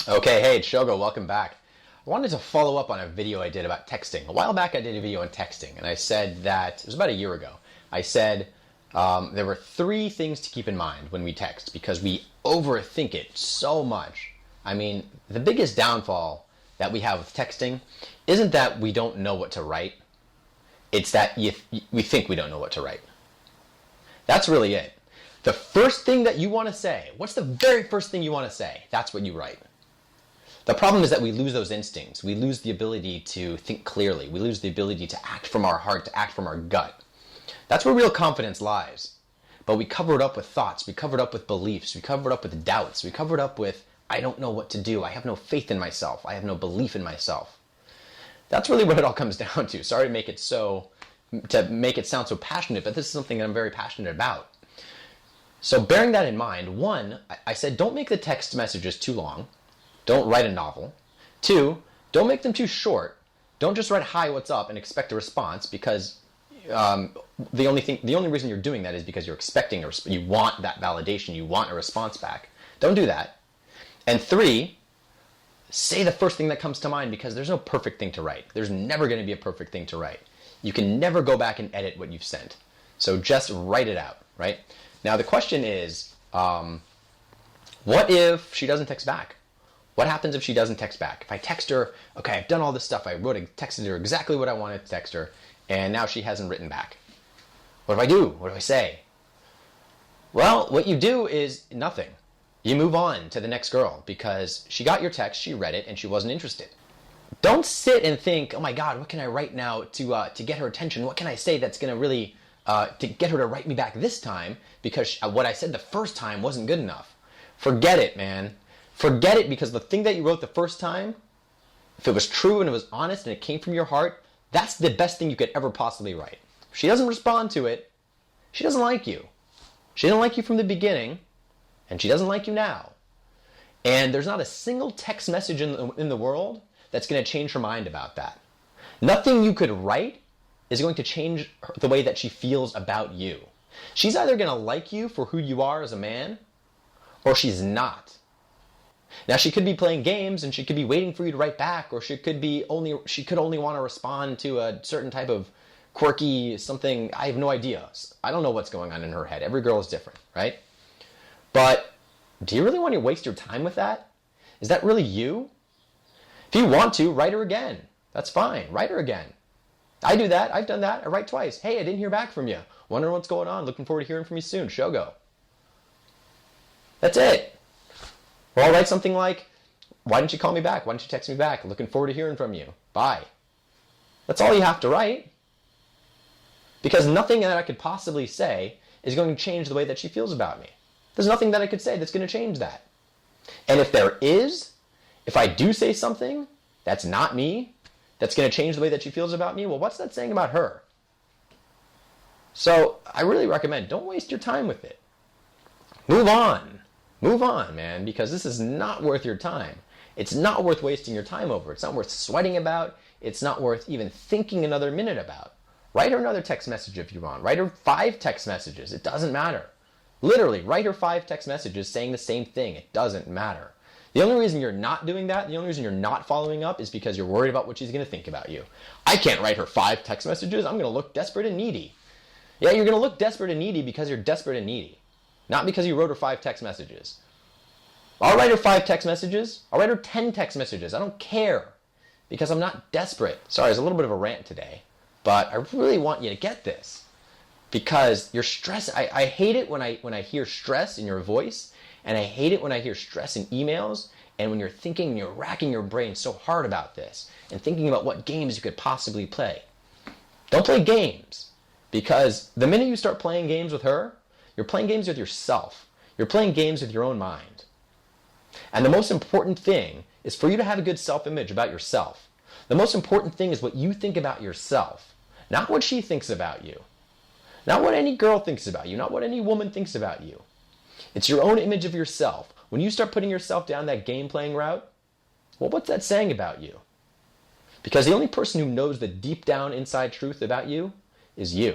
Okay, hey, it's Shogo, welcome back. I wanted to follow up on a video I did about texting. A while back I did a video on texting, and I said that, it was about a year ago, I said there were three things to keep in mind when we text because we overthink it so much. I mean, the biggest downfall that we have with texting isn't that we don't know what to write, it's that we think we don't know what to write. That's really it. The first thing that you want to say, what's the very first thing you want to say? That's what you write. The problem is that we lose those instincts. We lose the ability to think clearly. We lose the ability to act from our heart, to act from our gut. That's where real confidence lies. But we cover it up with thoughts. We cover it up with beliefs. We cover it up with doubts. We cover it up with, I don't know what to do. I have no faith in myself. I have no belief in myself. That's really what it all comes down to. Sorry to make it sound so passionate, but this is something that I'm very passionate about. So bearing that in mind, one, I said don't make the text messages too long. Don't write a novel. Two, don't make them too short. Don't just write hi, what's up, and expect a response because the only reason you're doing that is because you're expecting you want that validation, you want a response back. Don't do that. And three, say the first thing that comes to mind because there's no perfect thing to write. There's never going to be a perfect thing to write. You can never go back and edit what you've sent. So just write it out, right? Now the question is, what if she doesn't text back? What happens if she doesn't text back? If I text her, okay, I've done all this stuff, texted her exactly what I wanted to text her, and now she hasn't written back. What do I do? What do I say? Well, what you do is nothing. You move on to the next girl because she got your text, she read it, and she wasn't interested. Don't sit and think, oh my God, what can I write now to get her attention? What can I say that's going to really, to get her to write me back this time because what I said the first time wasn't good enough. Forget it, man. Forget it because the thing that you wrote the first time, if it was true and it was honest and it came from your heart, that's the best thing you could ever possibly write. If she doesn't respond to it, she doesn't like you. She didn't like you from the beginning, and she doesn't like you now. And there's not a single text message in the world that's going to change her mind about that. Nothing you could write is going to change the way that she feels about you. She's either going to like you for who you are as a man, or she's not. Now she could be playing games and she could be waiting for you to write back, or she could only want to respond to a certain type of quirky something. I have no idea. I don't know what's going on in her head. Every girl is different, right? But do you really want to waste your time with that? Is that really you? If you want to, write her again. That's fine. Write her again. I do that. I've done that. I write twice. Hey, I didn't hear back from you. Wondering what's going on. Looking forward to hearing from you soon. Shogo. That's it. Or I'll write something like, why didn't you call me back? Why didn't you text me back? Looking forward to hearing from you. Bye. That's all you have to write. Because nothing that I could possibly say is going to change the way that she feels about me. There's nothing that I could say that's going to change that. And if there is, if I do say something that's not me, that's going to change the way that she feels about me, well, what's that saying about her? So I really recommend, don't waste your time with it. Move on. Move on, man, because this is not worth your time. It's not worth wasting your time over. It's not worth sweating about. It's not worth even thinking another minute about. Write her another text message if you want. Write her 5 text messages. It doesn't matter. Literally, write her 5 text messages saying the same thing. It doesn't matter. The only reason you're not doing that, the only reason you're not following up is because you're worried about what she's going to think about you. I can't write her 5 text messages. I'm going to look desperate and needy. Yeah, you're going to look desperate and needy because you're desperate and needy. Not because you wrote her 5 text messages. I'll write her 5 text messages. I'll write her 10 text messages. I don't care because I'm not desperate. Sorry, it's a little bit of a rant today, but I really want you to get this because you're stressed. I hate it when I hear stress in your voice, and I hate it when I hear stress in emails, and when you're thinking and you're racking your brain so hard about this and thinking about what games you could possibly play. Don't play games because the minute you start playing games with her, you're playing games with yourself. You're playing games with your own mind. And the most important thing is for you to have a good self-image about yourself. The most important thing is what you think about yourself, not what she thinks about you. Not what any girl thinks about you, not what any woman thinks about you. It's your own image of yourself. When you start putting yourself down that game-playing route, well, what's that saying about you? Because the only person who knows the deep down inside truth about you is you.